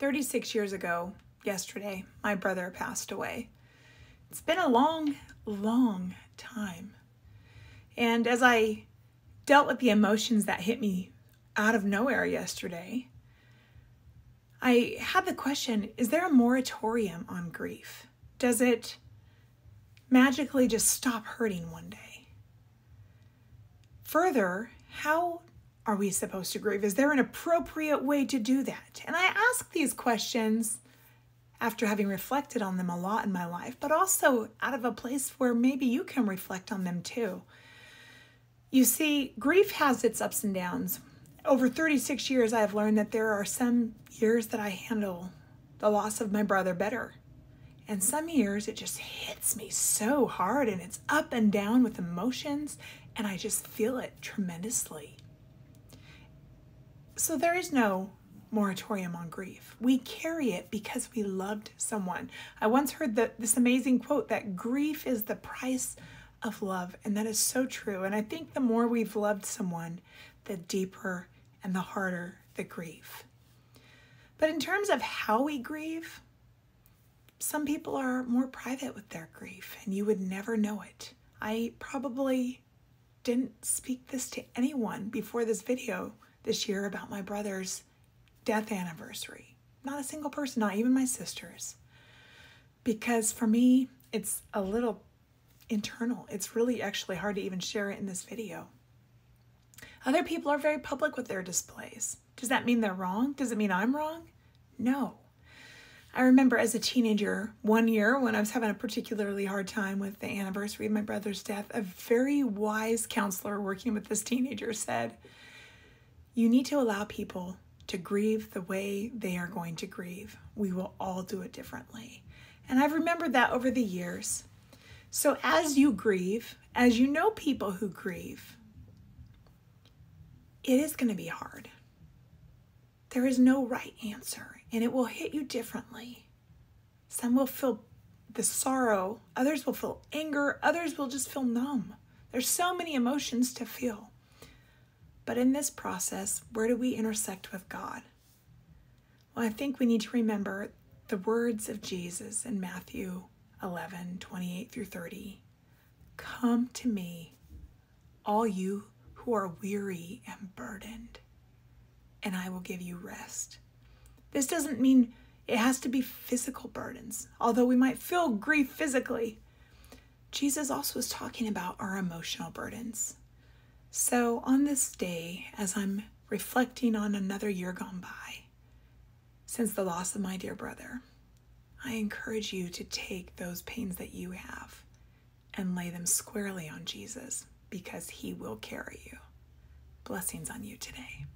36 years ago, yesterday, my brother passed away. It's been a long, long time. And as I dealt with the emotions that hit me out of nowhere yesterday, I had the question, is there a moratorium on grief? Does it magically just stop hurting one day? Further, how are we supposed to grieve? Is there an appropriate way to do that? And I ask these questions after having reflected on them a lot in my life, but also out of a place where maybe you can reflect on them too. You see, grief has its ups and downs. Over 36 years, I've learned that there are some years that I handle the loss of my brother better. And some years it just hits me so hard and it's up and down with emotions and I just feel it tremendously. So there is no moratorium on grief. We carry it because we loved someone. I once heard this amazing quote that grief is the price of love, and that is so true. And I think the more we've loved someone, the deeper and the harder the grief. But in terms of how we grieve, some people are more private with their grief, and you would never know it. I probably didn't speak this to anyone before this video this year about my brother's death anniversary. Not a single person, not even my sisters. Because for me, it's a little internal. It's really actually hard to even share it in this video. Other people are very public with their displays. Does that mean they're wrong? Does it mean I'm wrong? No. I remember as a teenager, one year when I was having a particularly hard time with the anniversary of my brother's death, a very wise counselor working with this teenager said, you need to allow people to grieve the way they are going to grieve. We will all do it differently. And I've remembered that over the years. So as you grieve, as you know people who grieve, it is going to be hard. There is no right answer, and it will hit you differently. Some will feel the sorrow, others will feel anger, others will just feel numb. There's so many emotions to feel. But in this process, where do we intersect with God? Well, I think we need to remember the words of Jesus in Matthew 11:28 through 30. Come to me, all you who are weary and burdened, and I will give you rest. This doesn't mean it has to be physical burdens, although we might feel grief physically. Jesus also is talking about our emotional burdens. So on this day, as I'm reflecting on another year gone by, since the loss of my dear brother, I encourage you to take those pains that you have and lay them squarely on Jesus, because he will carry you. Blessings on you today.